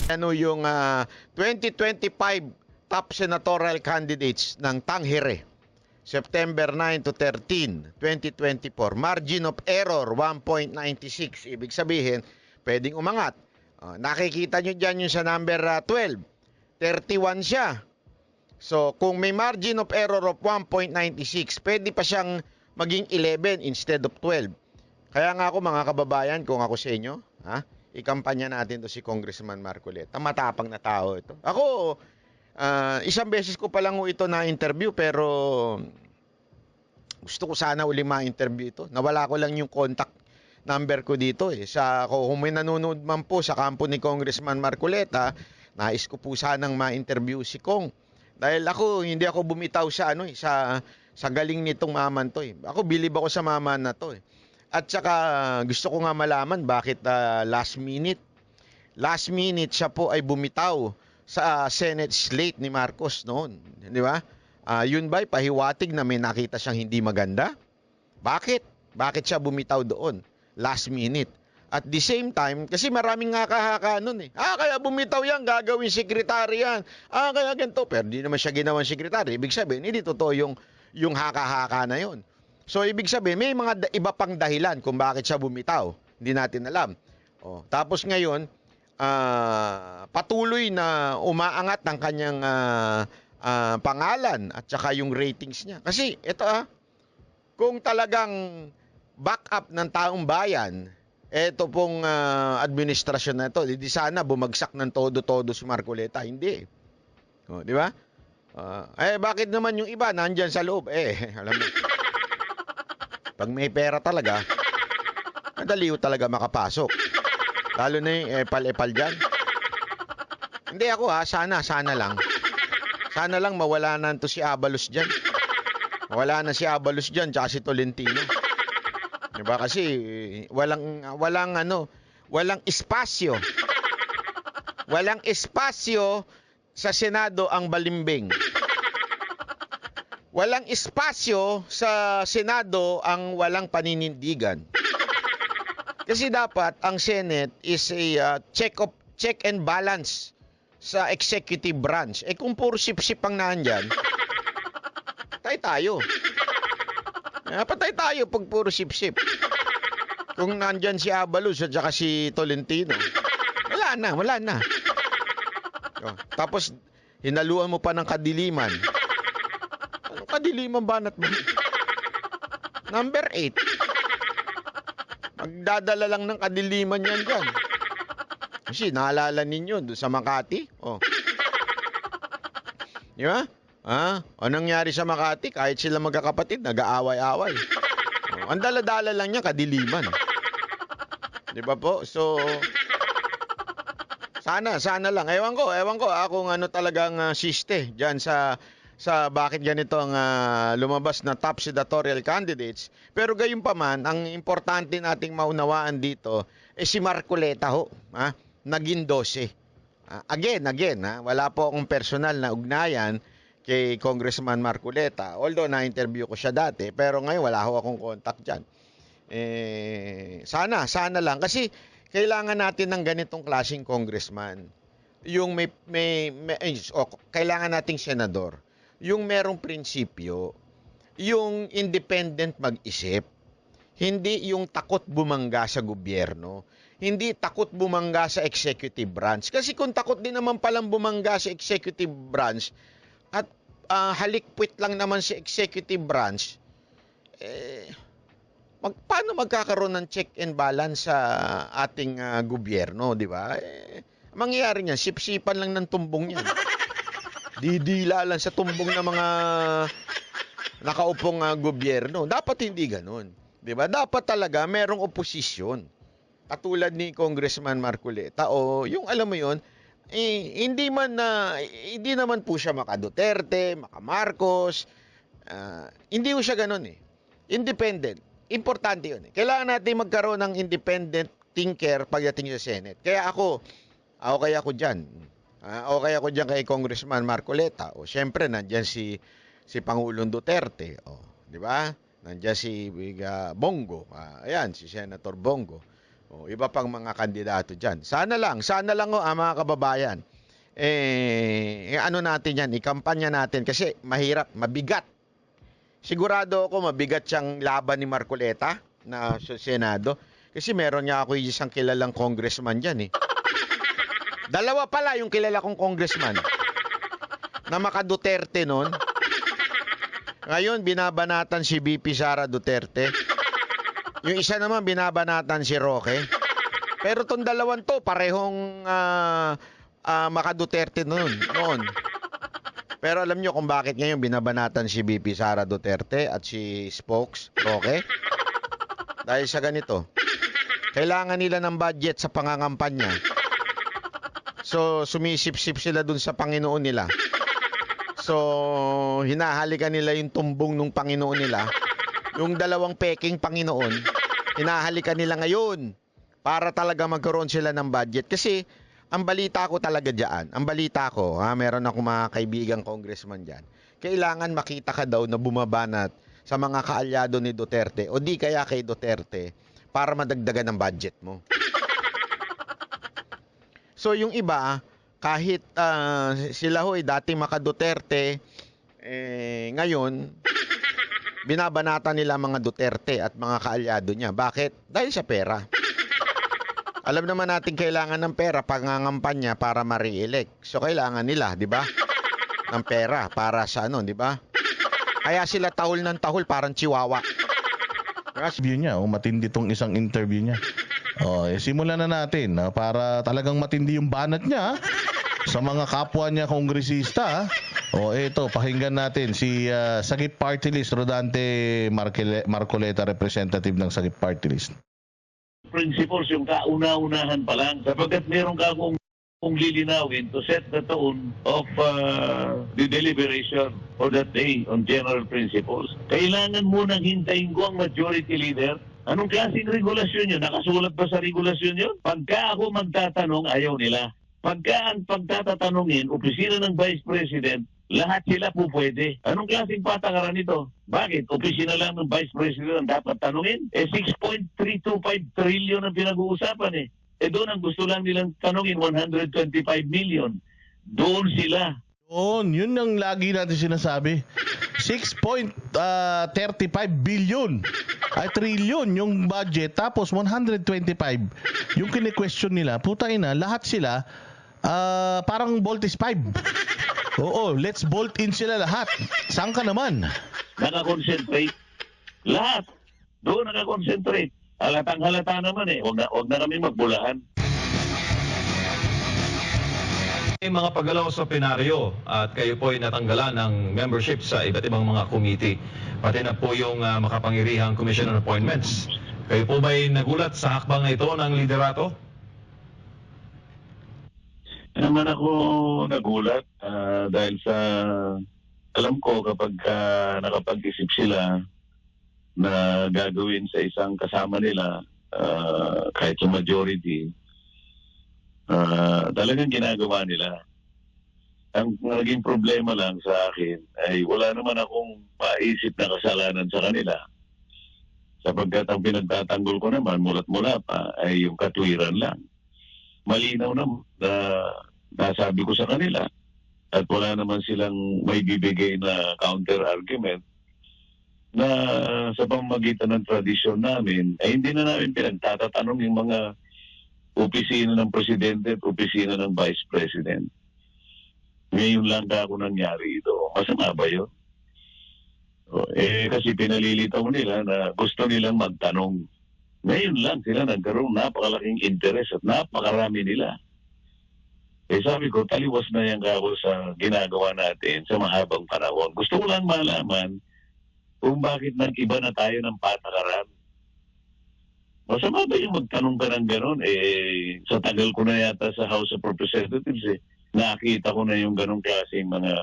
Ano yung 2025 top senatorial candidates ng Tanghire, September 9 to 13, 2024. Margin of error 1.96. Ibig sabihin, pwedeng umangat. Nakikita nyo dyan yung sa number 12. 31 siya. So, kung may margin of error of 1.96, pwede pa siyang maging 11 instead of 12. Kaya nga ako, mga kababayan, kung ako sa inyo, ikampanya natin to si Congressman Marcoleta. Matapang na tao ito. Ako, isang beses ko pa lang ito na-interview, pero gusto ko sana uli ma-interview ito. Nawala ko lang yung contact number ko dito eh. Kung may nanonood man po sa kampo ni Congressman Marcoleta, nais ko po sanang ma-interview si Kong. Dahil hindi ako bumitaw sa galing nitong maman to eh. Ako bilib ako sa maman na to eh. At saka gusto ko nga malaman bakit last minute siya po ay bumitaw sa Senate slate ni Marcos noon, di ba? Yun ba'y pahiwatig na may nakita siyang hindi maganda? Bakit siya bumitaw doon last minute? At the same time, kasi maraming haka-haka nun eh. Kaya bumitaw yan, gagawin sekretary yan. Kaya ganito. Pero di naman siya ginawang sekretary. Ibig sabihin, hindi totoo yung haka-haka na yun. So, ibig sabihin, may mga iba pang dahilan kung bakit siya bumitaw. Hindi natin alam. Tapos ngayon, patuloy na umaangat ang kanyang pangalan at saka yung ratings niya. Kasi, ito kung talagang backup ng taong bayan, eto pong administrasyon na ito, hindi sana bumagsak ng todo-todo si Marcoleta. Hindi. Di ba? Bakit naman yung iba nandyan sa loob? Alam mo, pag may pera talaga, madali talaga makapasok. Lalo na yung epal-epal dyan. Hindi ako sana lang. Sana lang mawala na to si Abalos dyan. Mawala na si Abalos dyan, tsaka si Tolentino. Diba? Kasi walang espasyo. Walang espasyo sa Senado ang balimbing. Walang espasyo sa Senado ang walang paninindigan. Kasi dapat ang Senate is a check and balance sa executive branch. Kung puro sip-sip ang nandyan, patay tayo. Patay tayo pag puro sip-sip. Kung nandyan si Abalos at saka si Tolentino, wala na. Tapos, hinaluan mo pa ng kadiliman. Anong kadiliman banat mo? Number 8. Magdadala lang ng kadiliman yan dyan. Kasi naalala ninyo doon sa Makati? Di ba? Anong nangyari sa Makati? Kahit sila magkakapatid, nag-aaway-aaway. Ang dala-dala lang niya, kadiliman. Di ba po? So, sana lang. Ewan ko kung ano talagang siste dyan sa bakit ganito ang lumabas na top senatorial candidates. Pero gayunpaman, ang importante nating maunawaan dito si Marcoleta ho. Naging 12. Again, wala po akong personal na ugnayan kay Congressman Marcoleta. Although na-interview ko siya dati, pero ngayon wala ho akong contact dyan. Sana lang. Kasi kailangan natin ng ganitong klaseng congressman. Yung kailangan nating senador. Yung merong prinsipyo. Yung independent mag-isip. Hindi yung takot bumangga sa gobyerno. Hindi takot bumangga sa executive branch. Kasi kung takot din naman palang bumangga sa executive branch at halikpit lang naman sa executive branch, paano magkakaroon ng check and balance sa ating gobyerno, di ba? Mangyayari niyan, sip-sipan lang ng tumbong niyan. Didila lang sa tumbong ng mga nakaupong gobyerno. Dapat hindi ganun. Di ba? Dapat talaga merong oposisyon. Katulad ni Congressman Marcoleta o yung alam mo yon, hindi naman po siya maka Duterte, maka Marcos. Hindi po siya ganun eh. Independent. Importante yun eh. Kailangan natin magkaroon ng independent thinker pagdating sa Senate. Kaya ako dyan. Okay ako dyan kay Congressman Marcoleta. O syempre nandyan si Pangulong Duterte. Di ba? Nandiyan si Bongo. Ayan, si Senator Bongo. O, iba pang mga kandidato dyan. Sana lang mga kababayan. Ano natin yan, ikampanya natin kasi mahirap, mabigat. Sigurado ako mabigat siyang laban ni Marcoleta na sa Senado. Kasi meron niya ako isang kilalang congressman dyan eh. Dalawa pala yung kilala kong congressman na maka-Duterte nun. Ngayon, binabanatan si VP Sara Duterte. Yung isa naman, binabanatan si Roque. Pero tong dalawan to, parehong maka-Duterte noon. Pero alam nyo kung bakit ngayon binabanatan si VP Sara Duterte at si Spokes Roque? Dahil sa ganito. Kailangan nila ng budget sa pangangampanya. So, sumisip-sip sila dun sa Panginoon nila. So, hinahalikan nila yung tumbong ng Panginoon nila. Yung dalawang peking Panginoon, hinahalikan nila ngayon para talaga magkaroon sila ng budget. Kasi, ang balita ko talaga dyan, meron ako mga kaibigang congressman dyan, kailangan makita ka daw na bumabanat sa mga kaalyado ni Duterte o di kaya kay Duterte para madagdagan ng budget mo. So, yung iba, kahit sila ho'y dati maka-Duterte, ngayon, binabanatan nila mga Duterte at mga kaalyado niya. Bakit? Dahil sa pera. Alam naman natin kailangan ng pera pangangampanya para ma-re-elect. So, kailangan nila, di ba? Ng pera para sa di ba? Kaya sila tahol ng tahol, parang chihuahua. Interview niya, matindi tong isang interview niya. Simulan na natin para talagang matindi yung banat niya sa mga kapwa niya kongresista. Ito, pakinggan natin si Sagip Party List, Rodante Marcoleta, representative ng Sagip Party List. Principles yung kauna-unahan pa lang sapagkat meron ka kung lilinawin to set the tone of the deliberation for that day on general principles. Kailangan munang hintayin ko ang majority leader. Anong klaseng regulasyon yun? Nakasulat ba sa regulasyon yun? Pagka ako magtatanong, ayaw nila. Pagka ang pagtatatanungin, opisina ng Vice President, lahat sila po pwede. Anong klaseng patakaran ito? Bakit? Opisina lang ng Vice President ang dapat tanungin? 6.325 trillion ang pinag-uusapan doon ang gusto lang nilang tanungin, 125 million. Doon sila. Yun ang lagi natin sinasabi. 6.35 billion ay trillion yung budget, tapos 125 yung kine-question nila. Putain na, lahat sila parang Voltes 5. Let's bolt in sila lahat. Saan ka naman? Nakakonsentrate. Lahat. Doon nakakonsentrate. Halatang halata naman Huwag na kami magbulahan. May mga paggalaw sa plenaryo at kayo po ay natanggalan ng membership sa iba't ibang mga committee. Pati na po yung makapangyarihang commission on appointments. Kayo po ba'y nagulat sa hakbang na ito ng liderato? Naman ako nagulat dahil sa alam ko kapag nakapag-isip sila na gagawin sa isang kasama nila kahit sa majority, talagang ginagawa nila. Ang naging problema lang sa akin ay wala naman akong maisip na kasalanan sa kanila. Sapagkat ang pinagtatanggol ko naman mulat-mula pa ay yung katwiran lang. Malinaw naman na nasabi ko sa kanila at wala naman silang may bibigay na counter-argument na sa pamamagitan ng tradisyon namin ay hindi na namin pinagtatatanong yung mga opisina ng Presidente at opisina ng Vice President. Ngayon lang ako nangyari ito. Masama ba yun? Kasi pinalilitaw nila na gusto nilang magtanong. Ngayon lang sila nagkaroon napakalaking interest at napakarami nila. Sabi ko, taliwas na yan ako sa ginagawa natin sa mahabang panahon. Gusto ko lang malaman kung bakit nag-iba na tayo ng patakaran. Masama ba yung magtanong ka ng gano'n? Sa tagal ko na yata sa House of Representatives, nakita ko na yung gano'ng klaseng mga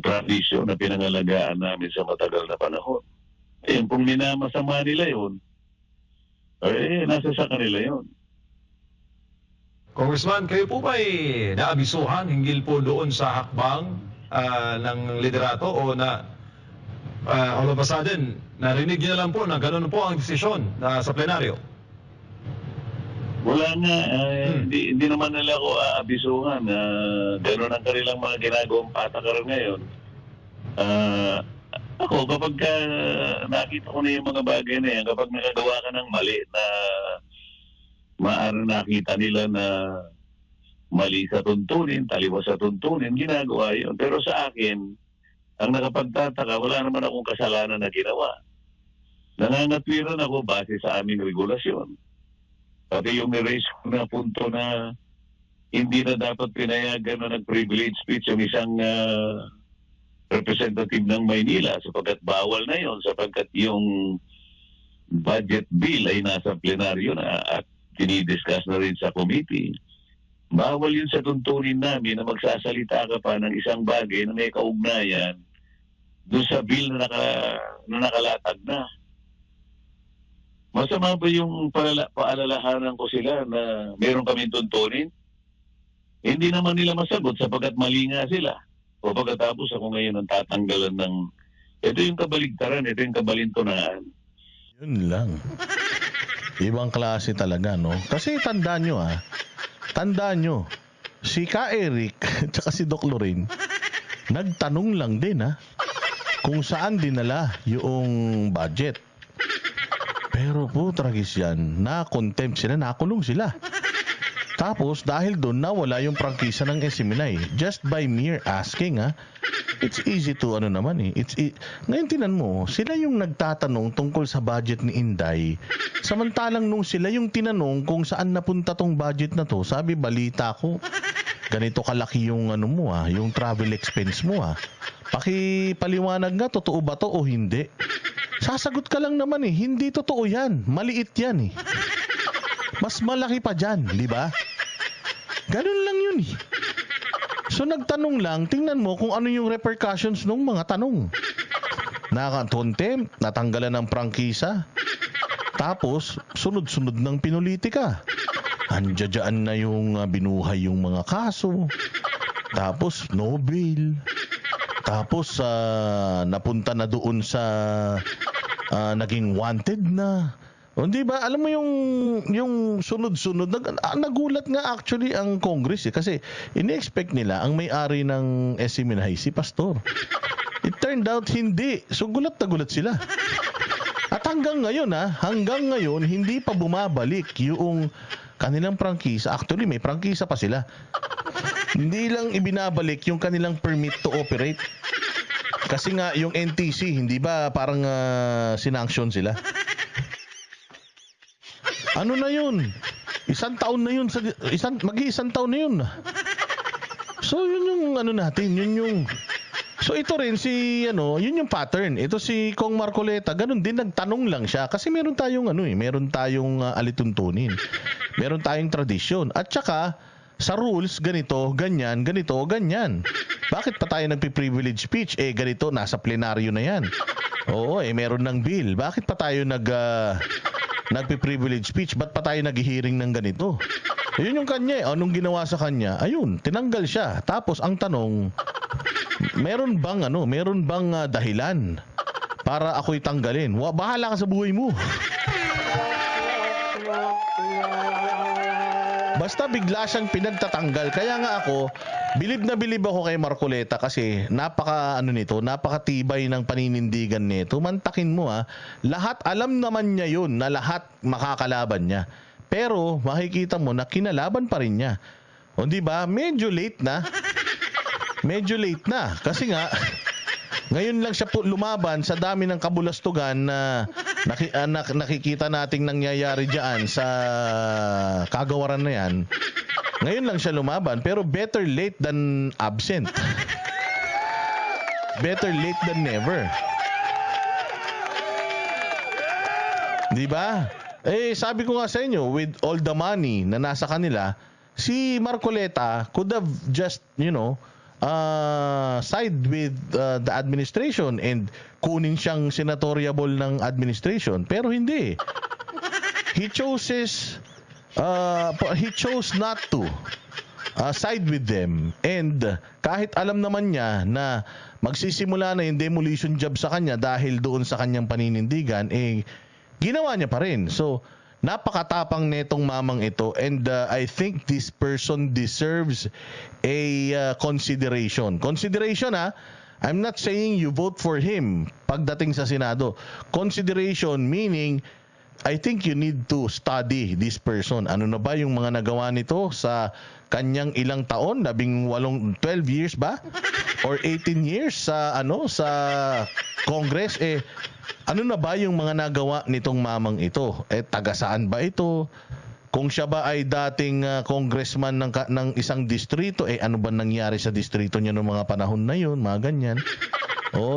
tradisyon na pinangalagaan namin sa matagal na panahon. Kung minamasama nila yun, nasa sa kanila yun. Congressman, kayo po ba'y naabisuhan hinggil po doon sa hakbang ng liderato o na all of a sudden, narinig niyo na lang po na gano'n po ang desisyon sa plenaryo? Wala nga, hindi naman nila ako aabisuhan na gano'n ang kanilang mga ginagawang patakaran ngayon. Ako, kapag nakita ko na yung mga bagay na yan, kapag nakagawa ka ng mali na maaari nakita nila na mali sa tuntunin, taliwas sa tuntunin, ginagawa yun. Pero sa akin, ang nakapagtataka, wala naman akong kasalanan na ginawa. Nangangatwiran ako base sa aming regulasyon. Pati yung ni-raise ko na punto na hindi na dapat pinayagan na nag-privilege speech yung isang representative ng Maynila sapagkat bawal na yon, sapagkat yung budget bill ay nasa plenaryo na at dinidiscuss na rin sa committee. Bawal yun sa tuntunin namin na magsasalita ka pa ng isang bagay na may kaugnayan doon sa bill na nakalatag na. Masama ba yung paalalahanan ko sila na meron kaming tuntunin? Hindi naman nila masagot sapagkat mali nga sila. O pagkatapos ako ngayon ang tatanggalan ng... Ito yung kabaligtaran, ito yung kabalintunaan. Yun lang. Ibang klase talaga, no? Kasi tandaan nyo, si Ka Eric tsaka si Doc Lorin, nagtanong lang din, kung saan dinala yung budget. Pero po, tragis yan, na-contempt sila, nakulong sila. Tapos, dahil doon, nawala yung prangkisa ng SMNI. Just by mere asking, it's easy to, ngayon tinan mo, sila yung nagtatanong tungkol sa budget ni Inday. Samantalang nung sila yung tinanong kung saan napunta tong budget na to, sabi, balita ko, ganito kalaki yung yung travel expense mo, Pakipaliwanag nga, totoo ba to o hindi? Sasagot ka lang naman hindi totoo yan. Maliit yan Mas malaki pa dyan, di ba? Ganun lang yun So nagtanong lang, tingnan mo kung ano yung repercussions ng mga tanong. Nakakontempt, natanggalan ng prangkisa. Tapos, sunod-sunod ng pinulitika. Andiyan na yung binuhay yung mga kaso. Tapos, no bail. Tapos, napunta na doon sa naging wanted na. O, di ba? Alam mo yung sunod-sunod, nagulat nga actually ang Congress kasi ini-expect nila ang may-ari ng SMNI si Pastor. It turned out hindi. So gulat na gulat sila. At hanggang ngayon hindi pa bumabalik yung kanilang prangkisa. Actually may prangkisa pa sila. Hindi lang ibinabalik yung kanilang permit to operate. Kasi nga yung NTC hindi ba parang sinanction sila. Ano na yun? Isang taon na yun. Mag-iisang taon na yun. So, yun yung natin. Yun yung... So, ito rin yun yung pattern. Ito si Kong Marcoleta, ganun din, nagtanong lang siya. Kasi meron tayong meron tayong alituntunin. Meron tayong tradisyon. At saka, sa rules, ganito, ganyan. Bakit pa tayo nagpi-privilege speech? Ganito, nasa plenaryo na yan. Oo, meron ng bill. Bakit pa tayo nagpi-privilege speech, ba't pa tayo nag-hearing ng ganito? Yun yung kanya anong ginawa sa kanya? Ayun, tinanggal siya. Tapos ang tanong, meron bang dahilan para ako'y tanggalin? Bahala ka sa buhay mo. Basta bigla siyang pinagtatanggal. Kaya nga ako, bilib na bilib ako kay Marcoleta kasi napakatibay ng paninindigan nito. Mantakin mo lahat alam naman niya yun na lahat makakalaban niya. Pero makikita mo na kinalaban pa rin niya. O di ba? Medyo late na kasi nga ngayon lang siya lumaban sa dami ng kabulastugan na nakikita nating nangyayari diyan sa kagawaran na yan. Ngayon lang siya lumaban, pero better late than absent. Better late than never. Di ba? Sabi ko nga sa inyo, with all the money na nasa kanila, si Marcoleta could have just, side with the administration and kunin siyang senatoriable ng administration. Pero hindi. He chose not to side with them. And kahit alam naman niya na magsisimula na yung demolition job sa kanya dahil doon sa kanyang paninindigan, ginawa niya pa rin. So, napakatapang netong mamang ito, and I think this person deserves a consideration. Consideration, I'm not saying you vote for him pagdating sa Senado. Consideration meaning I think you need to study this person. Ano na ba yung mga nagawa nito sa kanyang ilang taon, 12 years ba? Or 18 years sa Congress? Ano na ba yung mga nagawa nitong mamang ito? Taga saan ba ito? Kung siya ba ay dating congressman ng isang distrito, ano ba nangyari sa distrito niya noong mga panahon na yun? Mga ganyan.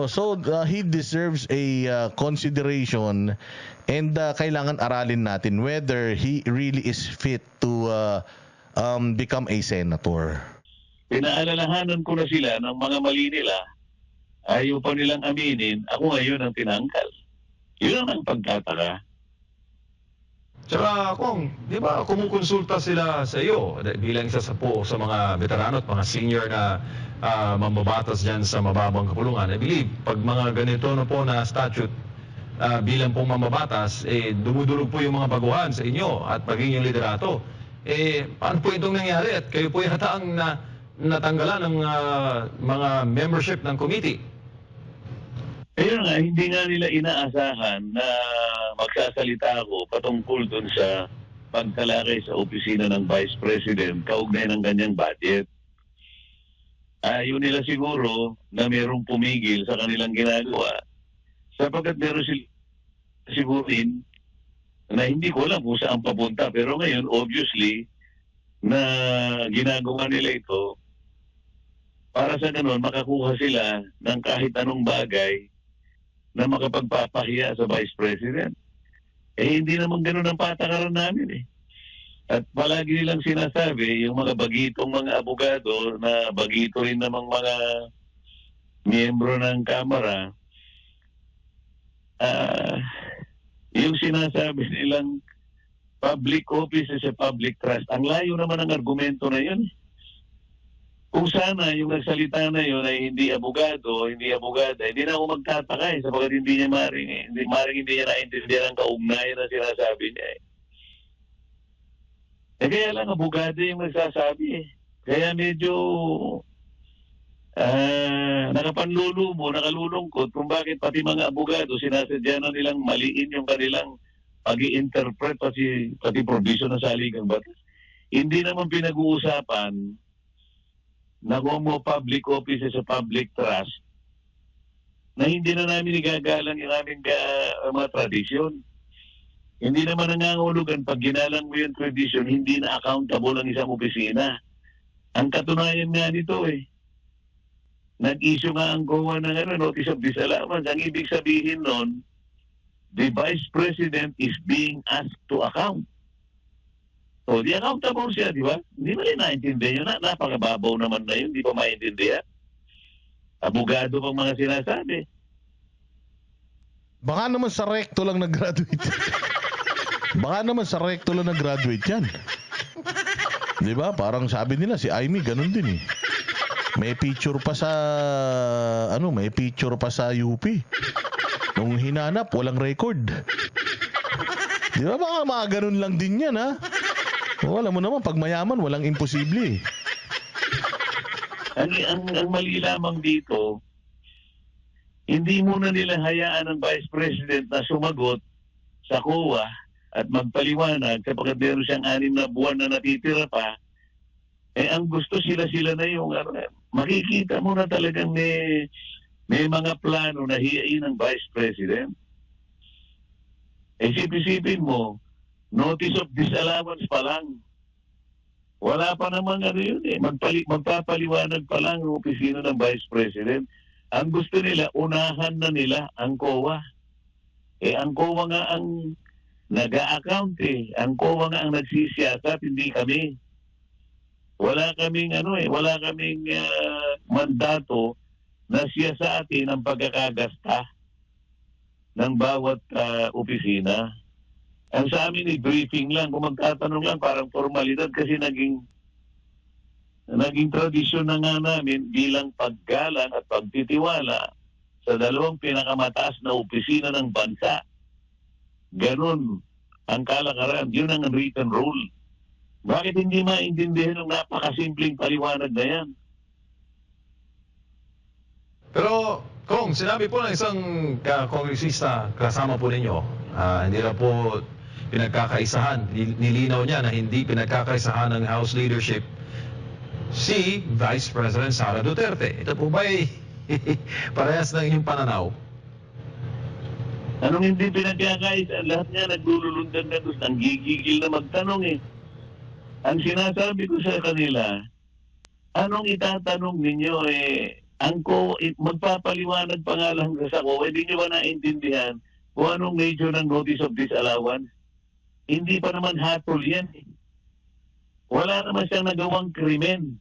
So he deserves a consideration, and kailangan aralin natin whether he really is fit to become a senator. Pinaalalahanan ko na sila ng mga mali nila, ayaw pa nilang aminin, ako ngayon ang tinangkal. Yun ang pagtataka. Tsaka kung, di ba, kumukonsulta sila sa iyo bilang isa sa mga veterano at mga senior na mambabatas dyan sa mababang kapulungan. I believe, pag mga ganito na po na statute bilang pong mambabatas, dumudulog po yung mga baguhan sa inyo at maging yung liderato. Paano po itong nangyari? At kayo po yung hataang natanggalan ng mga membership ng committee. Ayun nga, hindi nga nila inaasahan na magsasalita ako patungkol dun sa pagtalakay sa opisina ng Vice President kaugnay ng kanyang budget. Ayaw nila siguro na mayroong pumigil sa kanilang ginagawa sapagkat meron sigurin na hindi ko alam kung saan papunta. Pero ngayon, obviously, na ginagawa nila ito para sa ganun makakuha sila ng kahit anong bagay na makapagpapahiya sa Vice President. Hindi naman ganun ang patakaran namin At palagi nilang sinasabi, yung mga bagitong mga abogado na bagito rin namang mga miyembro ng Kamara, yung sinasabi nilang public office is a public trust. Ang layo naman ang argumento na yun. Kung sana yung nagsalita na yun ay hindi abogado, hindi abogada, hindi na ako magtataka sapagkat hindi niya maring hindi niya naintindihan ang kaugnayan na sinasabi niya kaya lang abogado yung nagsasabi Kaya medyo nakalulungkot kung bakit pati mga abogado sinasadya na nilang maliin yung kanilang pag-i-interpret pati provision ng saligang batas. Hindi naman pinag-uusapan na kung mo public office sa public trust na hindi na namin igagalang yung aming mga tradisyon. Hindi naman nangangahulugan pag ginalang mo yung tradisyon, hindi na accountable ang isang opisina. Ang katunayan nga nito nag-issue nga ang COA ng notice of disallowance. Ang ibig sabihin nun, the Vice President is being asked to account. So, di accountable siya, di ba? Hindi mo rin naintindihan yun. Napakababaw naman na yun. Di pa maintindihan. Abogado pang mga sinasabi. Baka naman sa recto lang nag-graduate. Baka naman sa recto lang nag-graduate yan. Di ba? Parang sabi nila, si Amy, ganun din May picture pa sa, UP. Nung hinanap, walang record. Di ba? Baka mga ganun lang din yan, alam mo naman, pag mayaman, walang imposible. Ang mali lamang dito, hindi muna nila hayaan ng Vice President na sumagot sa COA at magpaliwanag sapagkat meron siyang 6 na buwan na natitira pa. Ang gusto sila na yung makikita mo na talagang may mga plano na hiyain ng Vice President. Isip-isipin mo, notice of disallowance pa lang. Wala pa naman yun magpapaliwanag pa lang ang opisina ng Vice President. Ang gusto nila, unahan na nila ang COA. Ang COA nga ang nag-a-account Ang COA nga ang nagsisiyasat, hindi kami. Wala kaming mandato na siyasatin ang pagkakagasta ng bawat opisina. Ang sa amin briefing lang, kung magtatanong lang parang formalidad kasi naging tradisyon na nga namin bilang paggalang at pagtitiwala sa 2 pinakamataas na opisina ng bansa. Ganon ang kalakaran. Yun ang written rule. Bakit hindi maintindihan ng napakasimpleng paliwanag na yan? Pero, Kong, sinabi po ng isang kongresista kasama po ninyo, hindi na po pinagkakaisahan, nilinaw niya na hindi pinagkakaisahan ng House leadership si Vice President Sara Duterte. Ito po ba'y parehas ng inyong pananaw? Anong hindi pinagkakaisa? Lahat nga naglululundan na gusto. Ang gigigil na magtanong eh. Ang sinasabi ko sa kanila, anong itatanong ninyo eh, magpapaliwanag pa nga lang sa ko, hindi nyo ba naintindihan kung anong nature ng notice of disallowance? Hindi pa naman hatol yan eh. Wala naman siyang nagawang krimen.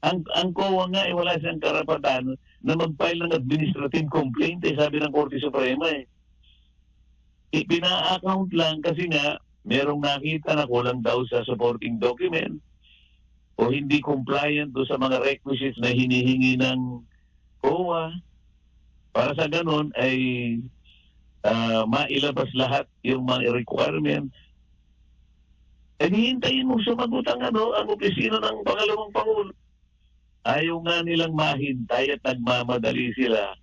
Ang COA nga wala siyang karapatan na mag-file ng administrative complaint sabi ng Korte Suprema eh. Ipina-account lang kasi nga merong nakita na kulang daw sa supporting document o hindi compliant do sa mga requisites na hinihingi ng COA. Para sa ganon ay mailabas lahat yung mga requirements. Hintayin mo sumagot ang opisina ng pangalawang Pangulo. Ayaw nga nilang mahintay at nagmamadali sila.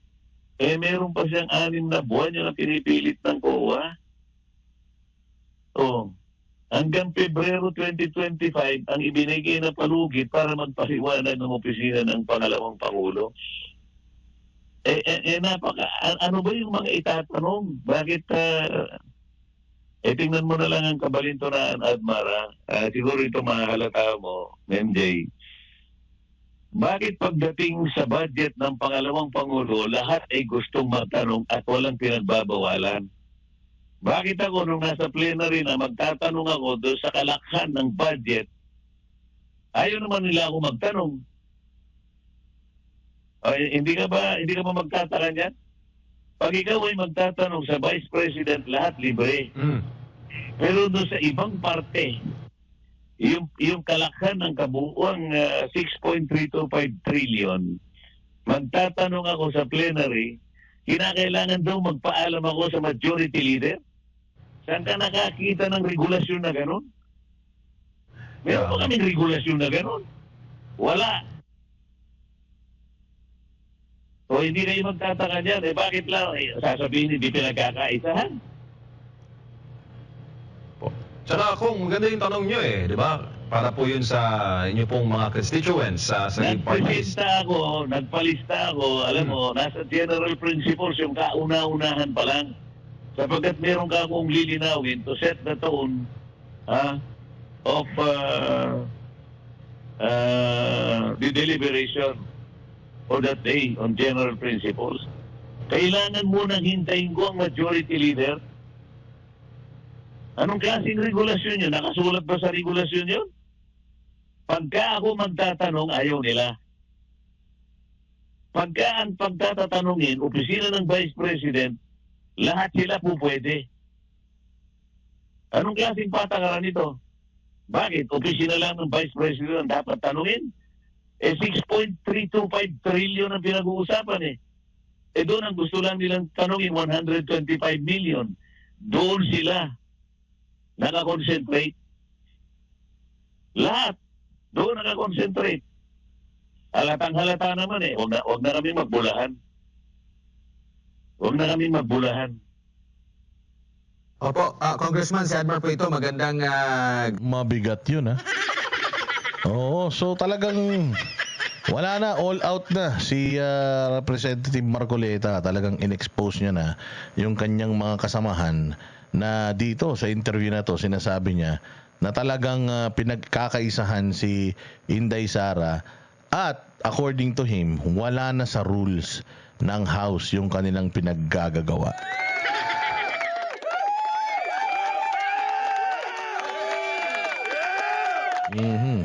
Meron pa siyang 6 na buwan yung pinipilit ng COA. Hanggang Pebrero 2025 ang ibinigay na palugit para magpasiwanag ng opisina ng pangalawang Pangulo. Ano ba yung mga itatanong? Bakit tingnan mo na lang ang kabalintunaan, Admara. Siguro ito mahalata mo, MJ. Bakit pagdating sa budget ng pangalawang Pangulo, lahat ay gustong magtanong at walang pinagbabawalan? Bakit ako nung nasa plenary na magtatanong ako doon sa kalakhan ng budget, ayaw naman nila ako magtanong? Hindi ka ba magtataka niyan? Pag ikaw ay magtatanong sa Vice President, lahat libre. Pero doon sa ibang parte, yung kalakhan ng kabuuang 6.325 trillion, magtatanong ako sa plenary, kinakailangan daw magpaalam ako sa majority leader? Saan ka nakakita ng regulasyon na gano'n? Meron pa kaming regulasyon na gano'n? Wala. O hindi kayo magtataka dyan, bakit lang sasabihin hindi pinagkakaisahan? Tsaka kung maganda yung tanong nyo di ba? Para po yun sa inyo pong mga constituents sa parties. Nagpalista ako, alam mo, nasa general principles yung kauna-unahan pa lang. Sapagkat meron ka akong lilinawin to set the tone of the deliberation for that day on general principles. Kailangan munang hintayin ko ang majority leader. Anong klaseng regulasyon yun? Nakasulat ba sa regulasyon yun? Pagka ako magtatanong, ayaw nila. Pagka ang pagtatanungin, opisina ng Vice President, lahat sila po pwede. Anong klaseng patakaran ito? Bakit? Opisina lang ng Vice President ang dapat tanungin? 6.325 trillion ang pinag-uusapan doon ang gusto lang nilang tanungin, 125 million. Doon sila nakakonsentrate. Lahat doon nakakonsentrate. Halatang-halata naman Huwag na kami magbulahan. Huwag na kami magbulahan. Opo, Congressman, si Admar po ito. Magandang... Mabigat yun, Oo, so talagang wala na, all out na si Representative Marcoleta. Talagang in-expose niya na yung kanyang mga kasamahan na dito sa interview na to, sinasabi niya na talagang pinagkakaisahan si Inday Sara at according to him, wala na sa rules ng House yung kanilang pinaggagawa.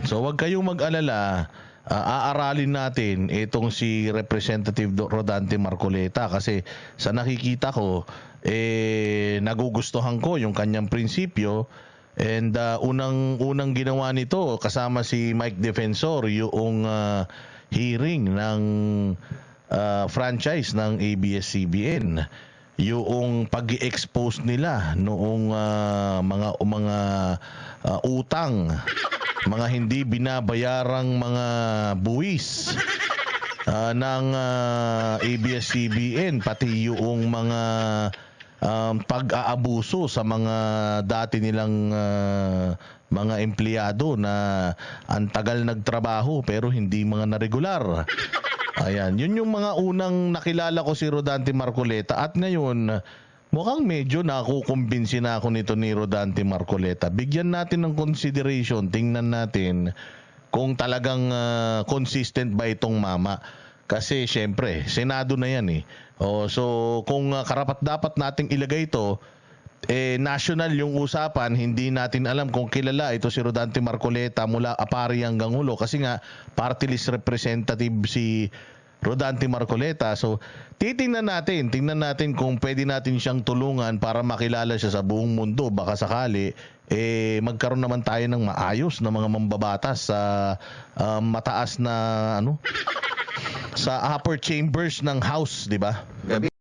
So wag kayong mag-alala, aaralin natin itong si Representative Rodante Marcoleta kasi sa nakikita ko nagugustuhan ko yung kanyang prinsipyo and unang ginawa nito kasama si Mike Defensor yung hearing ng franchise ng ABS-CBN. yung pag-i-expose nila noong mga utang, mga hindi binabayarang mga buwis ng ABS-CBN, pati yung mga pag-aabuso sa mga dati nilang mga empleyado na ang tagal nagtrabaho pero hindi mga naregular. Ayan, yun yung mga unang nakilala ko si Rodante Marcoleta, at ngayon mukhang medyo nakukumbinsi na ako nito ni Rodante Marcoleta. Bigyan natin ng consideration, tingnan natin kung talagang consistent ba itong mama. Kasi syempre, Senado na yan eh. So kung karapat-dapat nating ilagay ito, national yung usapan, hindi natin alam kung kilala ito si Rodante Marcoleta mula Apari hanggang Ulo, kasi nga party list representative si Rodante Marcoleta. So tingnan natin kung pwede natin siyang tulungan para makilala siya sa buong mundo. Baka sakali magkaroon naman tayo ng maayos na mga mambabatas sa mataas na sa upper chambers ng House, di ba? Gabi.